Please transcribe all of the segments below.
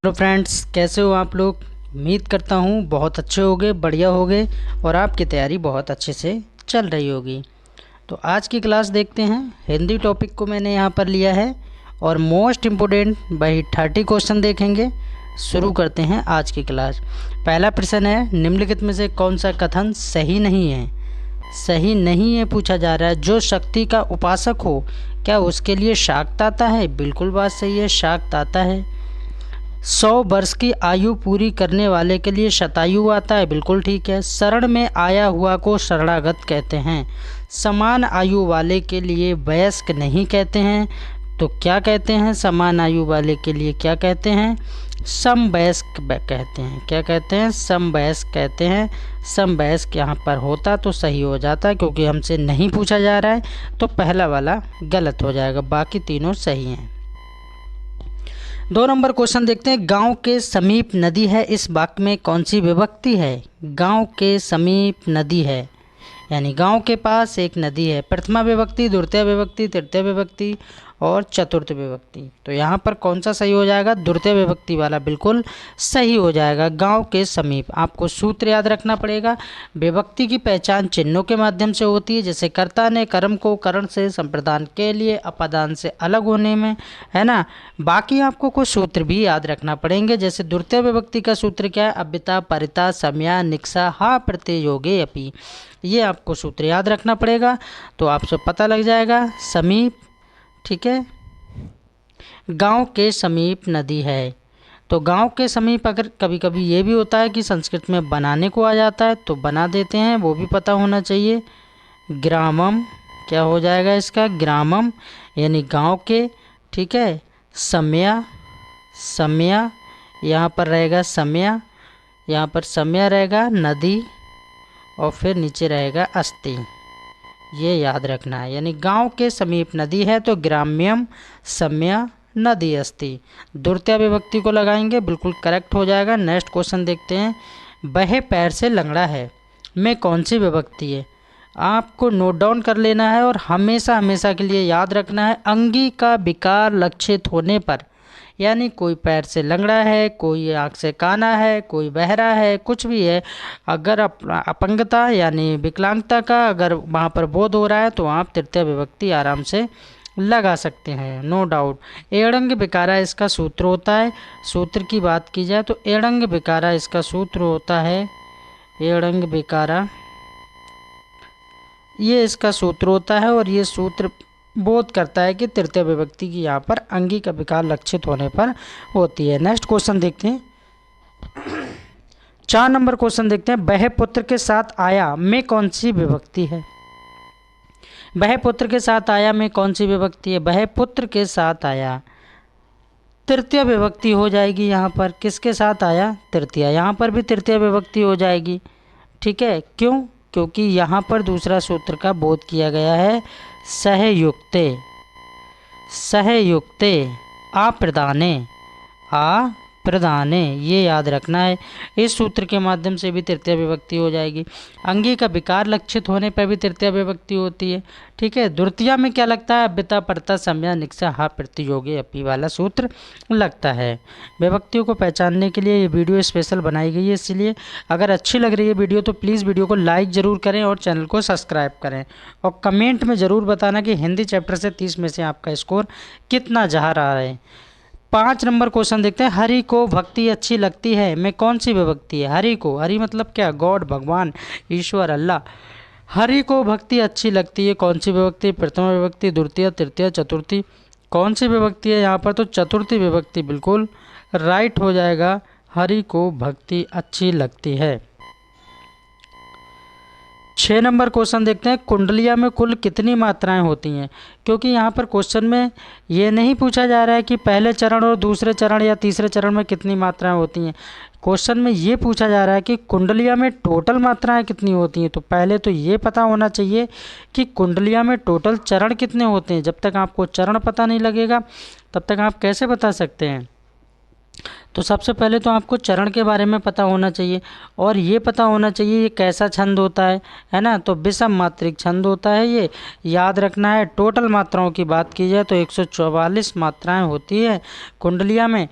Hello friends, कैसे हो आप लोग। उम्मीद करता हूँ बहुत अच्छे होगे, बढ़िया होगे और आपकी तैयारी बहुत अच्छे से चल रही होगी। तो आज की क्लास देखते हैं। हिंदी टॉपिक को मैंने यहाँ पर लिया है और मोस्ट इम्पोर्टेंट वही 30 क्वेश्चन देखेंगे। शुरू करते हैं आज की क्लास। पहला प्रश्न है, निम्नलिखित में से कौन सा कथन सही नहीं है। सही नहीं है पूछा जा रहा है। जो शक्ति का उपासक हो क्या उसके लिए शाक्त आता है। बिल्कुल बात सही है, शाक्त आता है। 100 वर्ष की आयु पूरी करने वाले के लिए शतायु आता है। बिल्कुल ठीक है। शरण में आया हुआ को शरणागत कहते हैं। समान आयु वाले के लिए वयस्क नहीं कहते हैं, तो क्या कहते हैं। समान आयु वाले के लिए क्या कहते हैं, समवयस्क कहते हैं। क्या कहते हैं, समवयस्क कहते हैं। समवयस्क यहाँ पर होता तो सही हो जाता, क्योंकि हमसे नहीं पूछा जा रहा है तो पहला वाला गलत हो जाएगा, बाकी तीनों सही हैं। 2 नंबर क्वेश्चन देखते हैं। गांव के समीप नदी है, इस वाक्य में कौन सी विभक्ति है। गांव के समीप नदी है यानी गांव के पास एक नदी है। प्रथमा विभक्ति, द्वितीय विभक्ति, तृतीय विभक्ति और चतुर्थ विभक्ति। तो यहाँ पर कौन सा सही हो जाएगा, द्वितीय विभक्ति वाला बिल्कुल सही हो जाएगा। गांव के समीप। आपको सूत्र याद रखना पड़ेगा। विभक्ति की पहचान चिन्हों के माध्यम से होती है, जैसे कर्ता ने कर्म को करण से, संप्रदान के लिए अपादान से अलग होने में, है ना। बाकी आपको कुछ सूत्र भी याद रखना पड़ेंगे, जैसे द्वितीय विभक्ति का सूत्र क्या है, अव्यता, परिता, समया, निक्सा, हा प्रत्यय योगे अपि। ये आपको सूत्र याद रखना पड़ेगा, तो आपसे पता लग जाएगा। समीप, ठीक है। गांव के समीप नदी है, तो गांव के समीप अगर कभी कभी ये भी होता है कि संस्कृत में बनाने को आ जाता है तो बना देते हैं, वो भी पता होना चाहिए। ग्रामम, क्या हो जाएगा इसका, ग्रामम यानी गांव के, ठीक है। समया, समया यहाँ पर रहेगा समया, यहाँ पर समया रहेगा नदी और फिर नीचे रहेगा अस्ति। ये याद रखना है, यानी गांव के समीप नदी है तो ग्राम्यम सम्या नदी अस्ति। द्वितीय विभक्ति को लगाएंगे, बिल्कुल करेक्ट हो जाएगा। नेक्स्ट क्वेश्चन देखते हैं। वह पैर से लंगड़ा है में कौन सी विभक्ति है। आपको नोट डाउन कर लेना है और हमेशा हमेशा के लिए याद रखना है। अंगी का विकार लक्षित होने पर, यानी कोई पैर से लंगड़ा है, कोई आँख से काना है, कोई बहरा है, कुछ भी है, अगर अपंगता यानी विकलांगता का अगर वहाँ पर बोध हो रहा है तो आप तृतीय विभक्ति आराम से लगा सकते हैं, नो डाउट। एड़ंग विकारा इसका सूत्र होता है। सूत्र की बात की जाए तो एड़ंग विकारा इसका सूत्र होता है। एड़ंग विकारा ये इसका सूत्र होता है और ये सूत्र बोध करता है कि तृतीय विभक्ति की यहाँ पर अंगी का विकार लक्षित होने पर होती है। नेक्स्ट क्वेश्चन देखते हैं। 4 नंबर क्वेश्चन देखते हैं। वह पुत्र के साथ आया में कौन सी विभक्ति है। वह पुत्र के साथ आया में कौन सी विभक्ति है। वह पुत्र के साथ आया, तृतीय विभक्ति हो जाएगी। यहाँ पर किसके साथ आया, तृतीय, यहाँ पर भी तृतीय विभक्ति हो जाएगी, ठीक है। क्यों, क्योंकि यहाँ पर दूसरा सूत्र का बोध किया गया है। सहयुक्ते, सहयुक्ते अप्रदाने, अप्रदाने, ये याद रखना है। इस सूत्र के माध्यम से भी तृतीय विभक्ति हो जाएगी। अंगी का विकार लक्षित होने पर भी तृतीय विभक्ति होती है, ठीक है। द्वितीय में क्या लगता है, अव्यता, परता, समया, निक्सा, हा प्रत्ययोगी अपि वाला सूत्र लगता है। विभक्तियों को पहचानने के लिए ये वीडियो स्पेशल बनाई गई है, इसलिए अगर अच्छी लग रही है वीडियो तो प्लीज़ वीडियो को लाइक ज़रूर करें और चैनल को सब्सक्राइब करें और कमेंट में ज़रूर बताना कि हिंदी चैप्टर से 30 में से आपका स्कोर कितना जा रहा है। 5 नंबर क्वेश्चन देखते हैं। हरि को भक्ति अच्छी लगती है में कौन सी विभक्ति है। हरि को, हरि मतलब क्या, गॉड, भगवान, ईश्वर, अल्लाह। हरि को भक्ति अच्छी लगती है, कौन सी विभक्ति, प्रथमा विभक्ति, द्वितीय, तृतीय, चतुर्थी। कौन सी विभक्ति है यहाँ पर, तो चतुर्थी विभक्ति बिल्कुल राइट हो जाएगा। हरि को भक्ति अच्छी लगती है। 6 नंबर क्वेश्चन देखते हैं। कुंडलिया में कुल कितनी मात्राएं होती हैं। क्योंकि यहाँ पर क्वेश्चन में ये नहीं पूछा जा रहा है कि पहले चरण और दूसरे चरण या तीसरे चरण में कितनी मात्राएं होती हैं। क्वेश्चन में ये पूछा जा रहा है कि कुंडलिया में टोटल मात्राएं कितनी होती हैं। तो पहले तो ये पता होना चाहिए कि कुंडलिया में टोटल चरण कितने होते हैं। जब तक आपको चरण पता नहीं लगेगा तब तक आप कैसे बता सकते हैं। तो सबसे पहले तो आपको चरण के बारे में पता होना चाहिए और ये पता होना चाहिए ये कैसा छंद होता है ना। तो विषम मात्रिक छंद होता है, ये याद रखना है। टोटल मात्राओं की बात की जाए तो 144 मात्राएं होती है कुंडलिया में,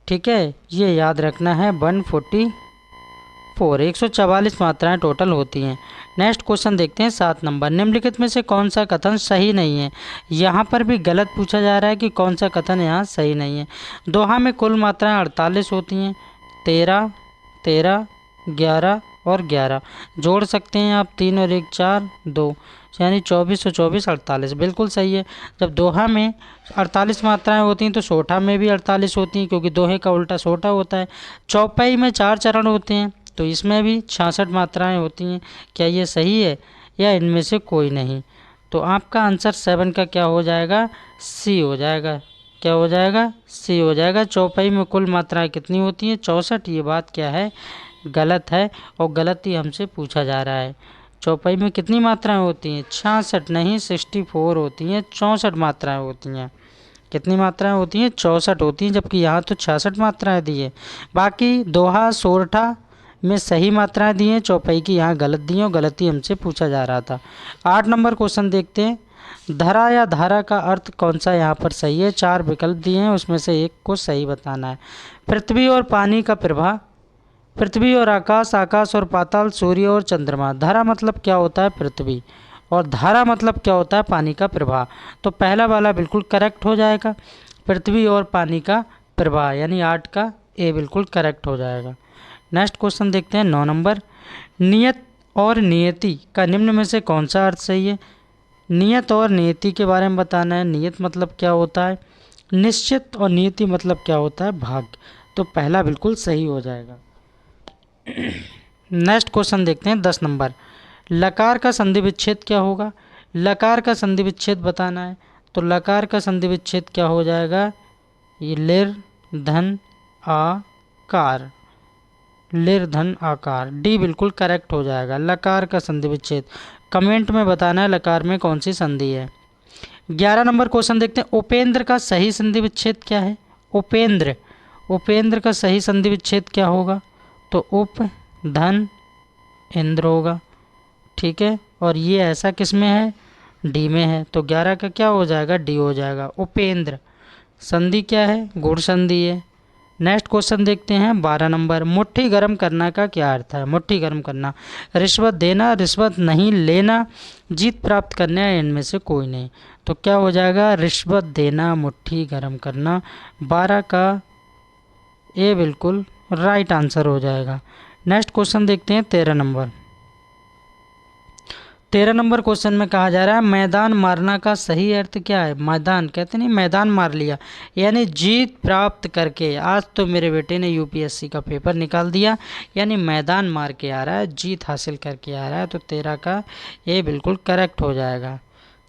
ठीक है, ये याद रखना है। 144, 144 मात्राएं टोटल होती हैं। नेक्स्ट क्वेश्चन देखते हैं 7 नंबर। निम्नलिखित में से कौन सा कथन सही नहीं है? यहाँ पर भी गलत पूछा जा रहा है कि कौन सा कथन यहाँ सही नहीं है। दोहा में कुल मात्राएं 48 होती हैं। 13, 13, 11 और 11 जोड़ सकते हैं आप। 3 और 1 4, 2 यानी 24 और 24 48, बिल्कुल सही है। जब दोहा में 48 मात्राएं होती हैं तो सोठा में भी 48 होती हैं, क्योंकि दोहे का उल्टा सोठा होता है। चौपाई में 4 चरण होते हैं तो इसमें भी 66 मात्राएं होती हैं। क्या ये सही है या इनमें से कोई नहीं? तो आपका आंसर 7 का क्या हो जाएगा? सी हो जाएगा। क्या हो जाएगा? सी हो जाएगा। चौपाई में कुल मात्राएं कितनी होती हैं? 64। ये बात क्या है? गलत है, और गलत ही हमसे पूछा जा रहा है। चौपाई में कितनी मात्राएं होती हैं? 66 नहीं, 64 होती हैं। 64 मात्राएं होती हैं। कितनी मात्राएं होती हैं? 64 होती हैं, जबकि यहाँ तो 66 मात्राएं दी है। बाकी दोहा सोरठा में सही मात्राएं दी हैं, चौपाई की यहाँ गलत दी हैं, और गलती हमसे पूछा जा रहा था। 8 नंबर क्वेश्चन देखते हैं। धरा या धारा का अर्थ कौन सा यहाँ पर सही है? 4 विकल्प दिए हैं, उसमें से एक को सही बताना है। पृथ्वी और पानी का प्रवाह, पृथ्वी और आकाश, आकाश और पाताल, सूर्य और चंद्रमा। धारा मतलब क्या होता है? पृथ्वी। और धारा मतलब क्या होता है? पानी का प्रवाह। तो पहला वाला बिल्कुल करेक्ट हो जाएगा, पृथ्वी और पानी का प्रवाह, यानी 8 का ए बिल्कुल करेक्ट हो जाएगा। नेक्स्ट क्वेश्चन देखते हैं 9 नंबर। नियत और नियति का निम्न में से कौन सा अर्थ सही है? नियत और नियति के बारे में बताना है। नियत मतलब क्या होता है? निश्चित, और नियति मतलब क्या होता है? भाग्य। तो पहला बिल्कुल सही हो जाएगा। नेक्स्ट क्वेश्चन देखते हैं 10 नंबर। लकार का संधि विच्छेद क्या होगा? लकार का संधि विच्छेद बताना है। तो लकार का संधि विच्छेद क्या हो जाएगा? ये लिर धन आकार, लिर धन आकार, डी बिल्कुल करेक्ट हो जाएगा। लकार का संधि विच्छेद कमेंट में बताना है लकार में कौन सी संधि है। 11 नंबर क्वेश्चन देखते हैं। उपेंद्र का सही संधि विच्छेद क्या है? उपेंद्र, उपेंद्र का सही संधि विच्छेद क्या होगा? तो उप धन इंद्र होगा। ठीक है, और ये ऐसा किस में है? डी में है। तो 11 का क्या हो जाएगा? डी हो जाएगा। उपेंद्र संधि क्या है? गुण संधि है। नेक्स्ट क्वेश्चन देखते हैं 12 नंबर। मुट्ठी गर्म करना का क्या अर्थ है? मुट्ठी गर्म करना, रिश्वत देना, रिश्वत नहीं लेना, जीत प्राप्त करना, है इनमें से कोई नहीं। तो क्या हो जाएगा? रिश्वत देना, मुट्ठी गर्म करना। 12 का ए बिल्कुल राइट आंसर हो जाएगा। नेक्स्ट क्वेश्चन देखते हैं 13 नंबर। 13 नंबर क्वेश्चन में कहा जा रहा है मैदान मारना का सही अर्थ क्या है? मैदान कहते नहीं, मैदान मार लिया, यानी जीत प्राप्त करके। आज तो मेरे बेटे ने यूपीएससी का पेपर निकाल दिया, यानी मैदान मार के आ रहा है, जीत हासिल करके आ रहा है। तो 13 का ये बिल्कुल करेक्ट हो जाएगा।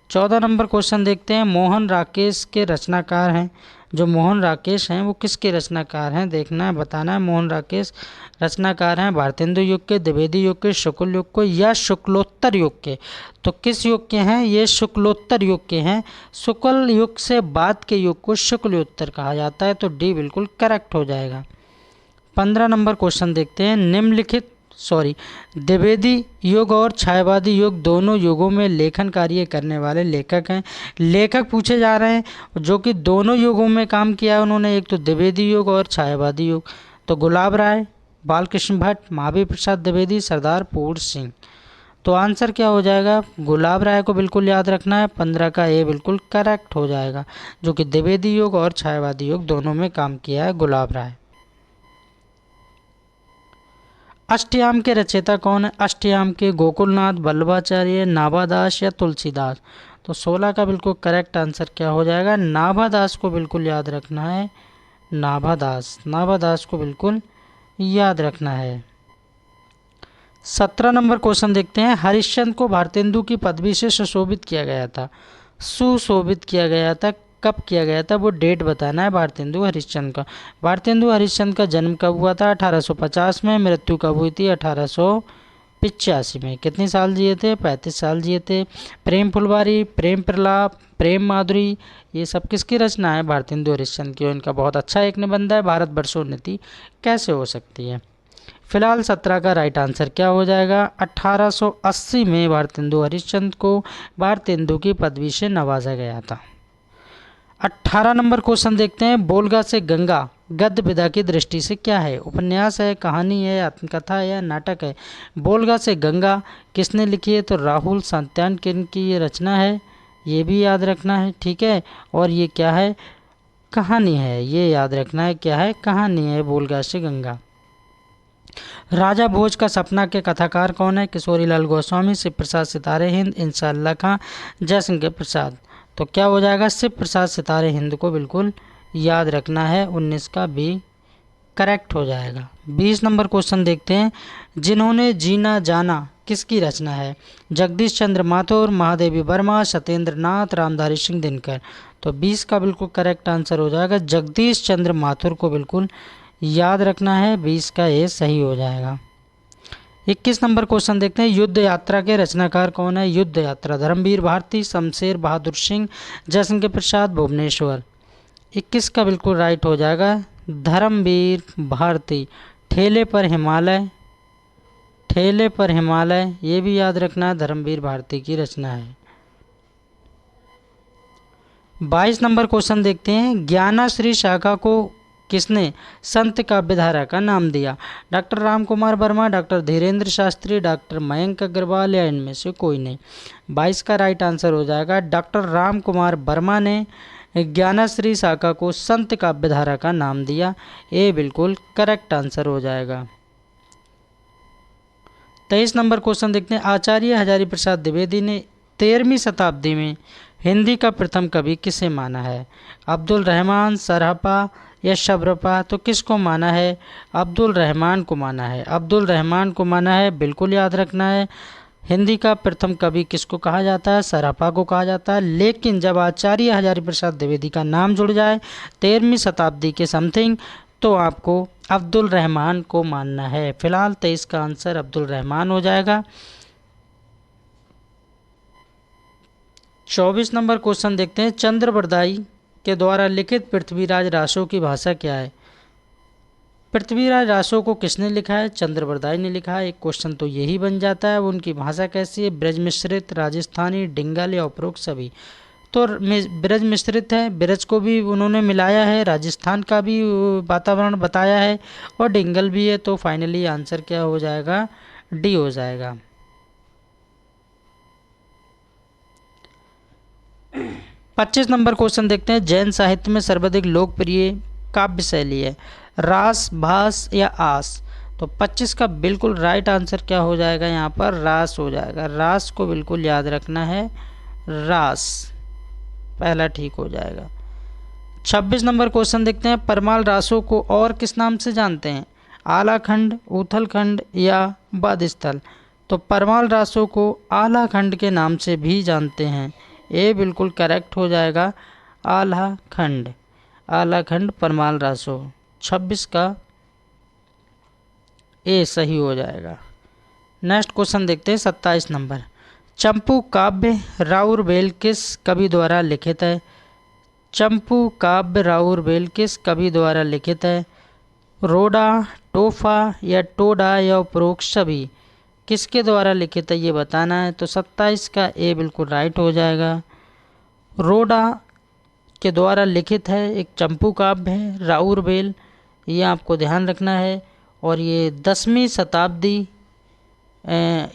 14 नंबर क्वेश्चन देखते हैं। मोहन राकेश के रचनाकार हैं। जो मोहन राकेश हैं वो किसके रचनाकार हैं? देखना है, बताना है। मोहन राकेश रचनाकार हैं भारतेंदु युग के, द्विवेदी युग के, शुक्ल युग के या शुक्लोत्तर युग के। तो किस युग के हैं? ये शुक्लोत्तर युग के हैं। शुक्ल युग से बाद के युग को शुक्लोत्तर कहा जाता है। तो डी बिल्कुल करेक्ट हो जाएगा। 15 नंबर क्वेश्चन देखते हैं। निम्नलिखित द्विवेदी युग और छायावादी युग दोनों युगों में लेखन कार्य करने वाले लेखक हैं। लेखक पूछे जा रहे हैं जो कि दोनों युगों में काम किया है उन्होंने, एक तो द्विवेदी युग और छायावादी युग। तो गुलाब राय, बालकृष्ण भट्ट, महावीर प्रसाद द्विवेदी, सरदार पूर्ण सिंह। तो आंसर क्या हो जाएगा? गुलाब राय को बिल्कुल याद रखना है। 15 का ए बिल्कुल करेक्ट हो जाएगा, जो कि द्विवेदी युग और छायावादी युग दोनों में काम किया है गुलाब राय। अष्टयाम के रचयिता कौन है? अष्टयाम के गोकुलनाथ, वल्लभाचार्य, नाभादास या तुलसीदास। तो 16 का बिल्कुल करेक्ट आंसर क्या हो जाएगा? नाभादास को बिल्कुल याद रखना है। नाभादास, नाभादास को बिल्कुल याद रखना है। 17 नंबर क्वेश्चन देखते हैं। हरिश्चंद्र को भारतेंदु की पदवी से सुशोभित किया गया था। सुशोभित किया गया था, कब किया गया था? वो डेट बताना है भारतेंदु हरिश्चंद्र का। भारतेंदु हरिश्चंद्र का जन्म कब हुआ था? 1850 में। मृत्यु कब हुई थी? 1885 में। कितने साल जिए थे? 35 साल जिए थे। प्रेम फुलवारी, प्रेम प्रलाप, प्रेम माधुरी, ये सब किसकी रचना है? भारतेंदु हरिश्चंद्र की। इनका बहुत अच्छा एक निबंध है, भारत वर्षोन्नति कैसे हो सकती है। फिलहाल 17 का राइट आंसर क्या हो जाएगा? 1880 में भारतेंदु हरिश्चंद्र को भारतेंदु की पदवी से नवाजा गया था। 18 नंबर क्वेश्चन देखते हैं। बोलगा से गंगा गद्य विधा की दृष्टि से क्या है? उपन्यास है, कहानी है, आत्मकथा है या नाटक है? बोलगा से गंगा किसने लिखी है? तो राहुल सातत्यायन की ये रचना है, ये भी याद रखना है, ठीक है। और ये क्या है? कहानी है, ये याद रखना है, क्या है? कहानी है, बोलगा से गंगा। राजा भोज का सपना के कथाकार कौन है? किशोरीलाल गोस्वामी, शिव प्रसाद सितारे हिंद, इंशाअल्लाह खां, जयशंकर प्रसाद। तो क्या हो जाएगा? शिव प्रसाद सितारे हिंद को बिल्कुल याद रखना है, 19 का बी करेक्ट हो जाएगा। 20 नंबर क्वेश्चन देखते हैं। जिन्होंने जीना जाना किसकी रचना है? जगदीश चंद्र माथुर, महादेवी वर्मा, सत्येंद्र नाथ, रामधारी सिंह दिनकर। तो 20 का बिल्कुल करेक्ट आंसर हो जाएगा, जगदीश चंद्र माथुर को बिल्कुल याद रखना है, 20 का ये सही हो जाएगा। 21 नंबर क्वेश्चन देखते हैं। युद्ध यात्रा के रचनाकार कौन है? युद्ध यात्रा धर्मवीर भारती, शमशेर बहादुर सिंह, जयशंकर प्रसाद, भुवनेश्वर। 21 का बिल्कुल राइट हो जाएगा, धर्मवीर भारती। ठेले पर हिमालय, ठेले पर हिमालय, ये भी याद रखना है, धर्मवीर भारती की रचना है। 22 नंबर क्वेश्चन देखते हैं। ज्ञानाश्री शाखा को किसने संत काव्यधारा का नाम दिया? Doctor Ram Kumar Verma, doctor Dhirendra Shastri, doctor Mayank Agrawal या इनमें से कोई नहीं। 22 का राइट आंसर हो जाएगा, डॉक्टर राम कुमार वर्मा ने ज्ञानाश्री शाखा को संत काव्यधारा का नाम दिया, ये बिल्कुल करेक्ट आंसर हो जाएगा। 23 नंबर क्वेश्चन देखते हैं। आचार्य हजारी प्रसाद द्विवेदी ने 13वीं शताब्दी में हिंदी का प्रथम कवि किसे माना है? अब्दुल रहमान, सरहपा या शबरपा? तो किसको माना है? अब्दुल रहमान को माना है, अब्दुल रहमान को माना है, बिल्कुल याद रखना है। हिंदी का प्रथम कवि किसको कहा जाता है? सरहपा को कहा जाता है। लेकिन जब आचार्य हजारी प्रसाद द्विवेदी का नाम जुड़ जाए 13वीं शताब्दी के समथिंग, तो आपको अब्दुल रहमान को मानना है। फिलहाल 23 का आंसर अब्दुल रहमान हो जाएगा। 24 नंबर क्वेश्चन देखते हैं। चंद्रबरदाई के द्वारा लिखित पृथ्वीराज रासो की भाषा क्या है? पृथ्वीराज रासो को किसने लिखा है? चंद्रबरदाई ने लिखा है। एक क्वेश्चन तो यही बन जाता है। उनकी भाषा कैसी है? ब्रज मिश्रित, राजस्थानी, डिंगल या उपरोक्त सभी? तो ब्रज मिश्रित है, ब्रज को भी उन्होंने मिलाया है, राजस्थान का भी वातावरण बताया है और डिंगल भी है। तो फाइनली आंसर क्या हो जाएगा? डी हो जाएगा। 25 नंबर क्वेश्चन देखते हैं। जैन साहित्य में सर्वाधिक लोकप्रिय काव्य शैली है रास, भास या आस? तो 25 का बिल्कुल राइट आंसर क्या हो जाएगा? यहाँ पर रास हो जाएगा। रास को बिल्कुल याद रखना है, रास पहला ठीक हो जाएगा। 26 नंबर क्वेश्चन देखते हैं। परमाल रासों को और किस नाम से जानते हैं? आलाखंड, उथलखंड या बदस्थल? तो परमाल रासों को आलाखंड के नाम से भी जानते हैं, ये बिल्कुल करेक्ट हो जाएगा, आलाखंड, आलाखंड परमाल रासो। 26 का ए सही हो जाएगा। नेक्स्ट क्वेश्चन देखते हैं। 27 नंबर। चंपू काव्य राउरवेल किस कवि द्वारा लिखित है? चंपू काव्य राउरवेल किस कवि द्वारा लिखित है? रोडा, टोफा या टोडा या उपरोक्त सभी? किसके द्वारा लिखित है ये बताना है। तो 27 का ए बिल्कुल राइट हो जाएगा। रोडा के द्वारा लिखित है, एक चंपू काव्य है राउरवेल, ये आपको ध्यान रखना है। और ये 10वीं शताब्दी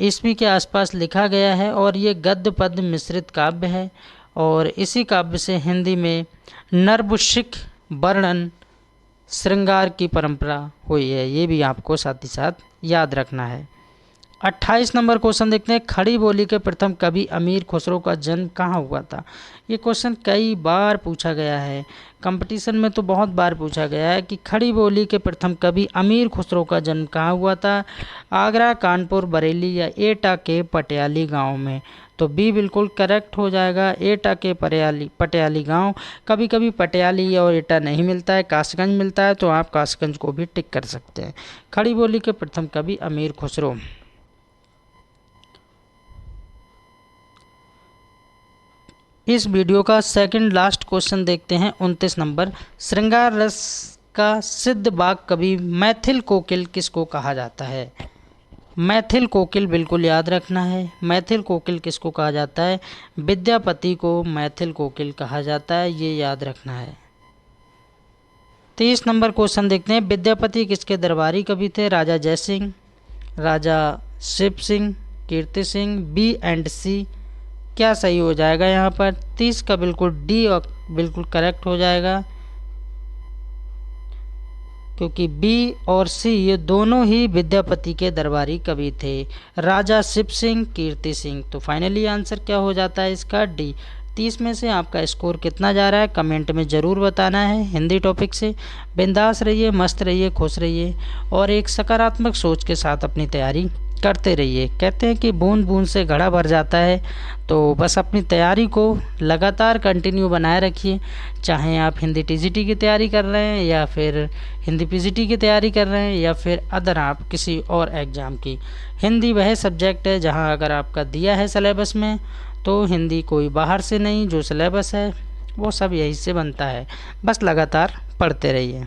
ईस्वी के आसपास लिखा गया है और ये गद्य पद्य मिश्रित काव्य है। और इसी काव्य से हिंदी में नरभूषिक वर्णन श्रृंगार की परंपरा हुई है, ये भी आपको साथ ही साथ याद रखना है। 28 नंबर क्वेश्चन देखते हैं। खड़ी बोली के प्रथम कवि अमीर खुसरो का जन्म कहाँ हुआ था? ये क्वेश्चन कई बार पूछा गया है, कंपटीशन में तो बहुत बार पूछा गया है कि खड़ी बोली के प्रथम कवि अमीर खुसरो का जन्म कहाँ हुआ था? आगरा, कानपुर, बरेली या एटा के पटियाली गांव में? तो बी बिल्कुल करेक्ट हो जाएगा, एटा के पटियाली गांव। कभी कभी पटियाली और एटा नहीं मिलता है, कासगंज मिलता है, तो आप कासगंज को भी टिक कर सकते हैं। खड़ी बोली के प्रथम कवि अमीर खुसरो। इस वीडियो का सेकंड लास्ट क्वेश्चन देखते हैं। 29 नंबर। श्रृंगार रस का सिद्ध बाग कवि मैथिल कोकिल किसको कहा जाता है? मैथिल कोकिल बिल्कुल याद रखना है। मैथिल कोकिल किसको कहा जाता है? विद्यापति को मैथिल कोकिल कहा जाता है, ये याद रखना है। 30 नंबर क्वेश्चन देखते हैं। विद्यापति किसके दरबारी कवि थे? राजा जयसिंह, राजा शिव सिंह, कीर्ति सिंह, बी एंड सी। क्या सही हो जाएगा यहाँ पर? 30 का बिल्कुल डी और बिल्कुल करेक्ट हो जाएगा, क्योंकि बी और सी ये दोनों ही विद्यापति के दरबारी कवि थे, राजा शिव सिंह, कीर्ति सिंह। तो फाइनली आंसर क्या हो जाता है इसका? डी। 30 में से आपका स्कोर कितना जा रहा है कमेंट में ज़रूर बताना है। हिंदी टॉपिक से बिंदास रहिए, मस्त रहिए, खुश रहिए और एक सकारात्मक सोच के साथ अपनी तैयारी करते रहिए। कहते हैं कि बूंद बूंद से घड़ा भर जाता है, तो बस अपनी तैयारी को लगातार कंटिन्यू बनाए रखिए। चाहे आप हिंदी टीजीटी की तैयारी कर रहे हैं या फिर हिंदी पीजीटी की तैयारी कर रहे हैं या फिर अदर आप किसी और एग्ज़ाम की। हिंदी वह सब्जेक्ट है जहां अगर आपका दिया है सिलेबस में तो हिंदी कोई बाहर से नहीं, जो सिलेबस है वो सब यहीं से बनता है। बस लगातार पढ़ते रहिए।